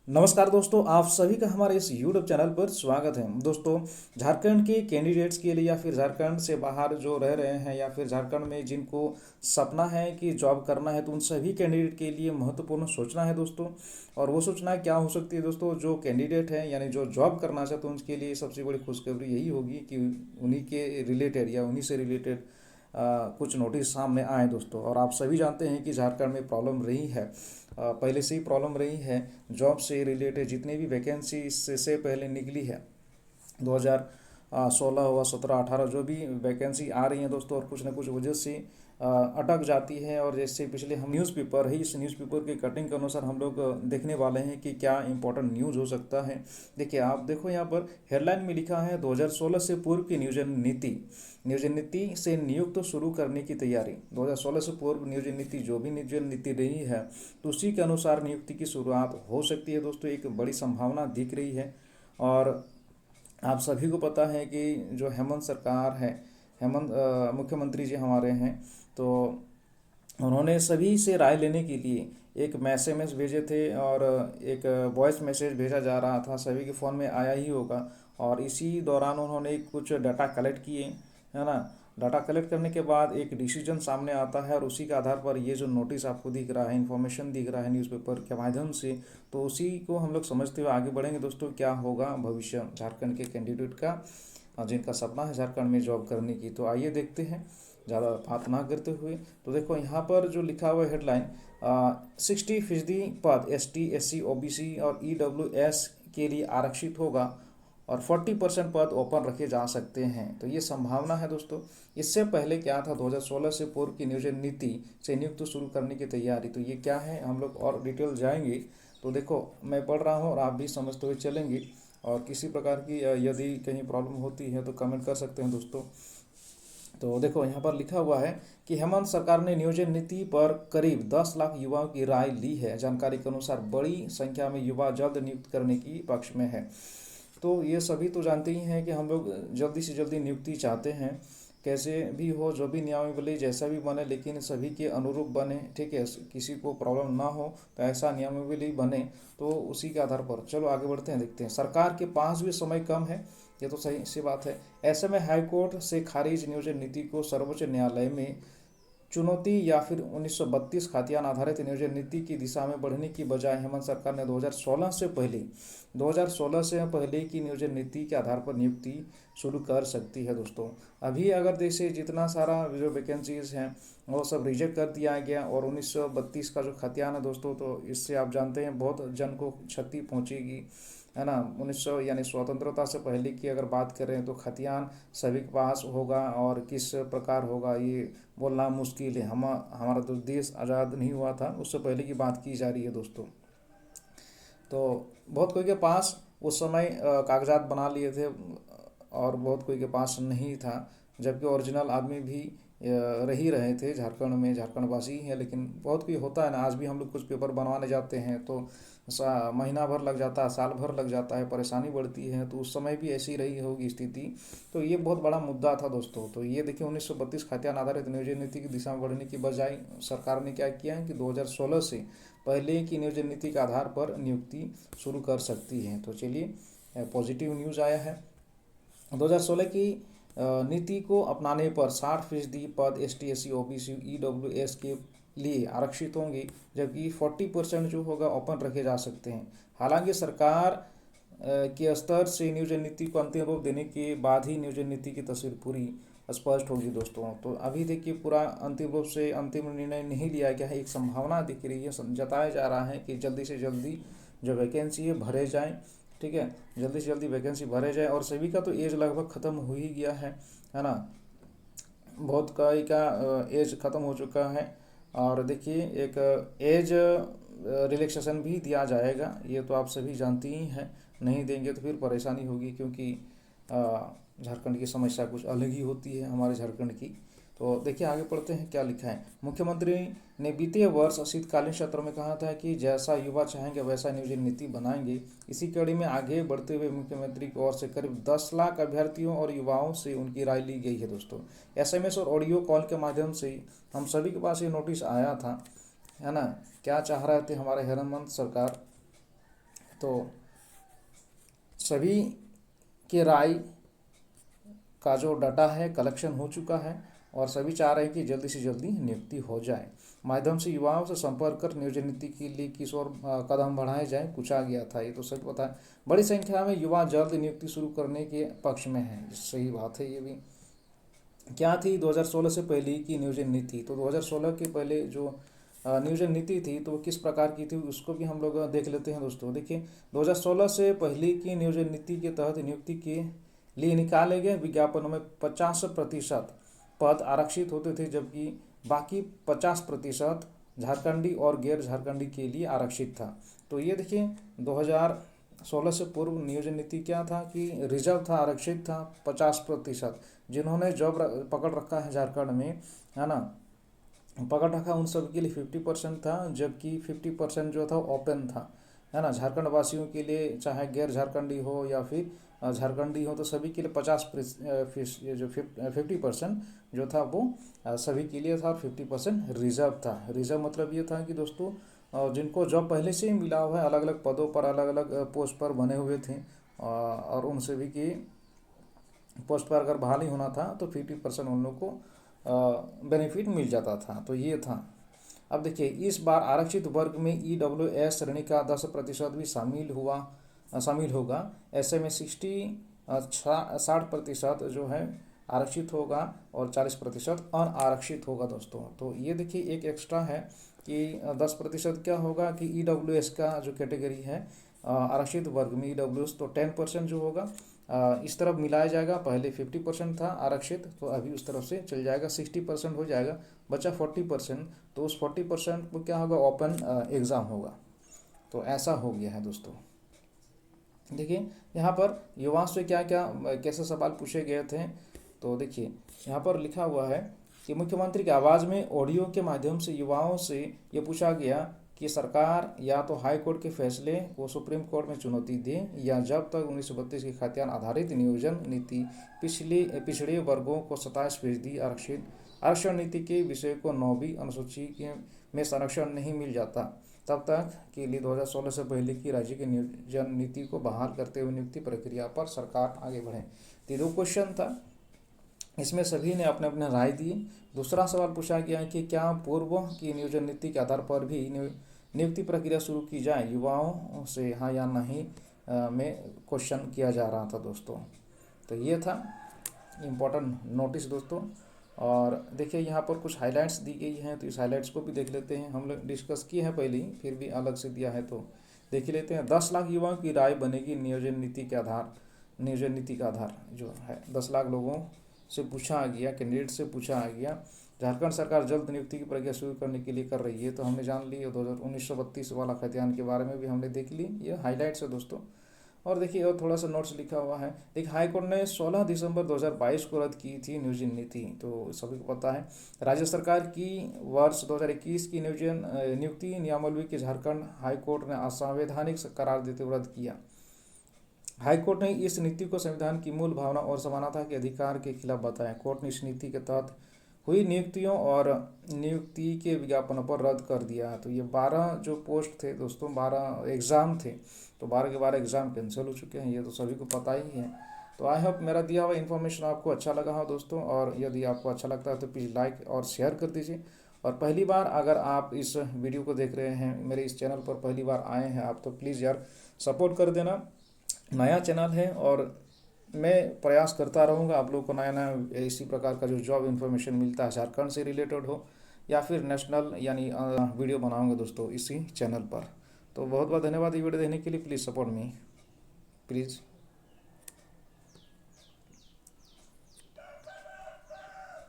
नमस्कार दोस्तों, आप सभी का हमारे इस YouTube चैनल पर स्वागत है। दोस्तों, झारखंड के कैंडिडेट्स के लिए या फिर झारखंड से बाहर जो रह रहे हैं या फिर झारखंड में जिनको सपना है कि जॉब करना है, तो उन सभी कैंडिडेट के लिए महत्वपूर्ण सूचना है दोस्तों। और वो सूचना क्या हो सकती है दोस्तों? जो कैंडिडेट है यानी जो जॉब करना चाहते हैं उनके लिए सबसे बड़ी खुशखबरी यही होगी कि उन्हीं के रिलेटेड या उन्हीं से रिलेटेड कुछ नोटिस सामने आए दोस्तों। और आप सभी जानते हैं कि झारखंड में प्रॉब्लम रही है, पहले से ही प्रॉब्लम रही है। जॉब से रिलेटेड जितनी भी वैकेंसी इससे पहले निकली है 2016 हुआ 17 18 जो भी वैकेंसी आ रही है दोस्तों, और कुछ ना कुछ वजह से अटक जाती है। और जैसे पिछले हम न्यूज़पेपर है, इस न्यूज़पेपर के कटिंग के अनुसार हम लोग देखने वाले हैं कि क्या इंपॉर्टेंट न्यूज़ हो सकता है। देखिए, आप देखो यहाँ पर हेडलाइन में लिखा है 2016 से पूर्व की नियोजन नीति से नियुक्त शुरू करने की तैयारी। 2016 से पूर्व नियोजन नीति जो भी नियोजन नीति रही है तो उसी के अनुसार नियुक्ति की शुरुआत हो सकती है दोस्तों। एक बड़ी संभावना दिख रही है। और आप सभी को पता है कि जो हेमंत सरकार है, मुख्यमंत्री जी हमारे हैं, तो उन्होंने सभी से राय लेने के लिए एक मैसेज भेजे थे। और एक वॉइस मैसेज भेजा जा रहा था, सभी के फ़ोन में आया ही होगा। और इसी दौरान उन्होंने कुछ डाटा कलेक्ट किए, है ना। डाटा कलेक्ट करने के बाद एक डिसीजन सामने आता है, और उसी के आधार पर ये जो नोटिस आपको दिख रहा है, इन्फॉर्मेशन दिख रहा है न्यूज़पेपर के माध्यम से, तो उसी को हम लोग समझते हुए आगे बढ़ेंगे दोस्तों। क्या होगा भविष्य झारखंड के कैंडिडेट का, जिनका सपना है झारखंड में जॉब करने की। तो आइए देखते हैं, ज़्यादा बात ना करते हुए। तो देखो यहाँ पर जो लिखा हुआ हेडलाइन, 60% पद ST SC OBC और EWS के लिए आरक्षित होगा और 40% पद ओपन रखे जा सकते हैं। तो ये संभावना है दोस्तों। इससे पहले क्या था, 2016 से पूर्व की नियोजन नीति से नियुक्त शुरू करने की तैयारी। तो ये क्या है, हम लोग और डिटेल जाएंगे। तो देखो, मैं पढ़ रहा हूँ और आप भी समझते हुए चलेंगे। और किसी प्रकार की यदि कहीं प्रॉब्लम होती है तो कमेंट कर सकते हैं दोस्तों। तो देखो यहाँ पर लिखा हुआ है कि हेमंत सरकार ने नियोजन नीति पर करीब 10 लाख युवाओं की राय ली है। जानकारी के अनुसार बड़ी संख्या में युवा जल्द नियुक्त करने की पक्ष में है। तो ये सभी तो जानते ही हैं कि हम लोग जल्दी से जल्दी नियुक्ति चाहते हैं, कैसे भी हो, जो भी नियमावली जैसा भी बने, लेकिन सभी के अनुरूप बने, ठीक है। किसी को प्रॉब्लम ना हो, तो ऐसा नियमावली बने। तो उसी के आधार पर चलो आगे बढ़ते हैं, देखते हैं। सरकार के पास भी समय कम है, ये तो सही सी बात है। ऐसे में हाईकोर्ट से खारिज नियोजन नीति को सर्वोच्च न्यायालय में चुनौती, या फिर 1932 खातियान आधारित नियोजन नीति की दिशा में बढ़ने की बजाय हेमंत सरकार ने 2016 से पहले की नियोजन नीति के आधार पर नियुक्ति शुरू कर सकती है दोस्तों। अभी अगर जैसे जितना सारा जो वैकेंसीज हैं वो सब रिजेक्ट कर दिया गया, और 1932 का जो खतियान है दोस्तों, तो इससे आप जानते हैं बहुत जन को क्षति पहुंचेगी, है ना। 1900 यानी स्वतंत्रता से पहले की अगर बात करें तो खतियान सभी के पास होगा, और किस प्रकार होगा ये बोलना मुश्किल है। हमारा तो देश आज़ाद नहीं हुआ था, उससे पहले की बात की जा रही है दोस्तों। तो बहुत कोई के पास उस समय कागजात बना लिए थे, और बहुत कोई के पास नहीं था। जबकि ओरिजिनल आदमी भी रह ही रहे थे झारखंड में, झारखंड वासी ही है। लेकिन बहुत कोई होता है ना, आज भी हम लोग कुछ पेपर बनवाने जाते हैं तो महीना भर लग जाता है, साल भर लग जाता है, परेशानी बढ़ती है। तो उस समय भी ऐसी रही होगी स्थिति। तो ये बहुत बड़ा मुद्दा था दोस्तों। तो ये देखिए, 1932 खाद्यान्न आधारित नियोजन नीति की दिशा में बढ़ने की बजाय सरकार ने क्या किया है कि 2016 से पहले की नियोजन नीति के आधार पर नियुक्ति शुरू कर सकती है। तो चलिए, पॉजिटिव न्यूज़ आया है। 2016 की नीति को अपनाने पर 60% पद ST SC OBC EWS के लिए आरक्षित होंगे, जबकि 40% जो होगा ओपन रखे जा सकते हैं। हालांकि सरकार के स्तर से नियोजन नीति को अंतिम रूप देने के बाद ही नियोजन नीति की तस्वीर पूरी स्पष्ट होगी दोस्तों। तो अभी देखिए, पूरा अंतिम रूप से अंतिम निर्णय नहीं लिया गया है। एक संभावना दिख रही है, जताया जा रहा है कि जल्दी से जल्दी जो वैकेंसी है भरे जाएँ, ठीक है। जल्दी से जल्दी वैकेंसी भरे जाए। और सभी का तो एज लगभग ख़त्म हो ही गया है ना। बहुत कई का एज ख़त्म हो चुका है। और देखिए, एक एज रिलैक्सेशन भी दिया जाएगा, ये तो आप सभी जानते ही हैं। नहीं देंगे तो फिर परेशानी होगी, क्योंकि झारखंड की समस्या कुछ अलग ही होती है हमारे झारखंड की। तो देखिए, आगे पढ़ते हैं क्या लिखा है। मुख्यमंत्री ने बीते वर्ष शीतकालीन सत्र में कहा था कि जैसा युवा चाहेंगे वैसा नियोजन नीति बनाएंगे। इसी कड़ी में आगे बढ़ते हुए मुख्यमंत्री की ओर से करीब 10 लाख अभ्यर्थियों और युवाओं से उनकी राय ली गई है दोस्तों। SMS और ऑडियो कॉल के माध्यम से हम सभी के पास ये नोटिस आया था, है ना। क्या चाह रहे थे हमारे हेमंत सरकार? तो सभी के राय का जो डाटा है कलेक्शन हो चुका है और सभी चाह रहे हैं कि जल्दी से जल्दी नियुक्ति हो जाए। माध्यम से युवाओं से संपर्क कर नियोजन नीति के लिए किस और कदम बढ़ाए जाए पूछा गया था। ये तो सच पता है, बड़ी संख्या में युवा जल्द नियुक्ति शुरू करने के पक्ष में हैं। सही बात है। ये भी क्या थी 2016 से पहले की नियोजन नीति। तो 2016 के पहले जो नियोजन नीति थी तो किस प्रकार की थी उसको भी हम लोग देख लेते हैं दोस्तों। देखिए 2016 से पहले की नियोजन नीति के तहत नियुक्ति के लिए निकाले गए विज्ञापनों में 50% पद आरक्षित होते थे, जबकि बाकी 50% झारखंडी और गैर झारखंडी के लिए आरक्षित था। तो ये देखिए 2016 से पूर्व नियोजन नीति क्या था कि रिजर्व था, आरक्षित था 50%। जिन्होंने जॉब पकड़ रखा है झारखंड में, है ना, पकड़ रखा, उन सब के लिए 50% था, जबकि 50% जो था ओपन था, है ना। झारखंड वासियों के लिए चाहे गैर झारखंडी हो या फिर झारखंडी हो तो सभी के लिए 50% जो था वो सभी के लिए था और 50% रिजर्व था। रिजर्व मतलब ये था कि दोस्तों जिनको जॉब पहले से ही मिला हुआ है, अलग अलग पदों पर अलग अलग पोस्ट पर बने हुए थे और उन सभी की पोस्ट पर अगर बहाली होना था तो 50% उन लोग को बेनिफिट मिल जाता था। तो ये था। अब देखिए इस बार आरक्षित वर्ग में EWS श्रेणी का 10% भी शामिल होगा। ऐसे में 60% जो है आरक्षित होगा और 40% अनारक्षित होगा दोस्तों। तो ये देखिए एक एक्स्ट्रा है कि 10% क्या होगा कि EWS का जो कैटेगरी है आरक्षित वर्ग में EWS, तो 10% जो होगा इस तरफ मिलाया जाएगा। पहले 50% था आरक्षित, तो अभी उस तरफ से चल जाएगा, 60% हो जाएगा, बचा 40%। तो उस 40% को क्या होगा, ओपन एग्ज़ाम होगा। तो ऐसा हो गया है दोस्तों। देखिए यहाँ पर युवाओं से क्या क्या कैसे सवाल पूछे गए थे। तो देखिए यहाँ पर लिखा हुआ है कि मुख्यमंत्री की आवाज़ में ऑडियो के माध्यम से युवाओं से ये पूछा गया कि सरकार या तो हाई कोर्ट के फैसले को सुप्रीम कोर्ट में चुनौती दे या जब तक 1932 की खाद्यान्न आधारित नियोजन नीति पिछड़े वर्गों को 27% आरक्षण नीति के विषय को 9वीं अनुसूची में संरक्षण नहीं मिल जाता, तब तक के लिए 2016 से पहले की राज्य की नियोजन नीति को बहाल करते हुए नियुक्ति प्रक्रिया पर सरकार आगे बढ़े। तो 2 क्वेश्चन था, इसमें सभी ने अपने अपने राय दी। दूसरा सवाल पूछा गया कि क्या पूर्व की नियोजन नीति के आधार पर भी नियुक्ति प्रक्रिया शुरू की जाए युवाओं से, हाँ या नहीं में क्वेश्चन किया जा रहा था दोस्तों। तो ये था इम्पोर्टेंट नोटिस दोस्तों। और देखिए यहाँ पर कुछ हाइलाइट्स दी गई हैं, तो इस हाइलाइट्स को भी देख लेते हैं। हम लोग डिस्कस किए हैं पहले ही, फिर भी अलग से दिया है तो देख ही लेते हैं। 10 लाख युवाओं की राय बनेगी नियोजन नीति का आधार जो है 10 लाख लोगों से पूछा गया, कैंडिडेट से पूछा गया। झारखंड सरकार जल्द नियुक्ति की प्रक्रिया शुरू करने के लिए कर रही है, तो हमने जान ली। 1932 वाला खाद्यान्न के बारे में भी हमने देख ली। ये हाईलाइट्स है दोस्तों। और देखिए और थोड़ा सा नोट्स लिखा हुआ है। देखिए हाईकोर्ट ने 16 दिसंबर 2022 को रद्द की थी नियोजन नीति, तो सभी को पता है। राज्य सरकार की वर्ष 2021 की नियुक्ति नियमावली के झारखंड हाईकोर्ट ने असंवैधानिक करार देते हुए रद्द किया। हाईकोर्ट ने इस नीति को संविधान की मूल भावना और समानता के अधिकार के खिलाफ बताया। कोर्ट ने इस नीति के तहत हुई नियुक्तियों और नियुक्ति के विज्ञापनों पर रद्द कर दिया। तो ये 12 जो पोस्ट थे दोस्तों, 12 एग्ज़ाम थे, तो 12 के 12 एग्ज़ाम कैंसिल हो चुके हैं, ये तो सभी को पता ही है। तो आई होप मेरा दिया हुआ इन्फॉर्मेशन आपको अच्छा लगा हो दोस्तों, और यदि आपको अच्छा लगता है तो प्लीज़ लाइक और शेयर कर दीजिए। और पहली बार अगर आप इस वीडियो को देख रहे हैं, मेरे इस चैनल पर पहली बार आए हैं आप, तो प्लीज़ यार सपोर्ट कर देना। नया चैनल है और मैं प्रयास करता रहूँगा आप लोगों को नया इसी प्रकार का जो जॉब इन्फॉर्मेशन मिलता है झारखंड से रिलेटेड हो या फिर नेशनल यानी वीडियो बनाऊँगा दोस्तों इसी चैनल पर। तो बहुत बहुत धन्यवाद ये वीडियो देखने के लिए। Please support me please.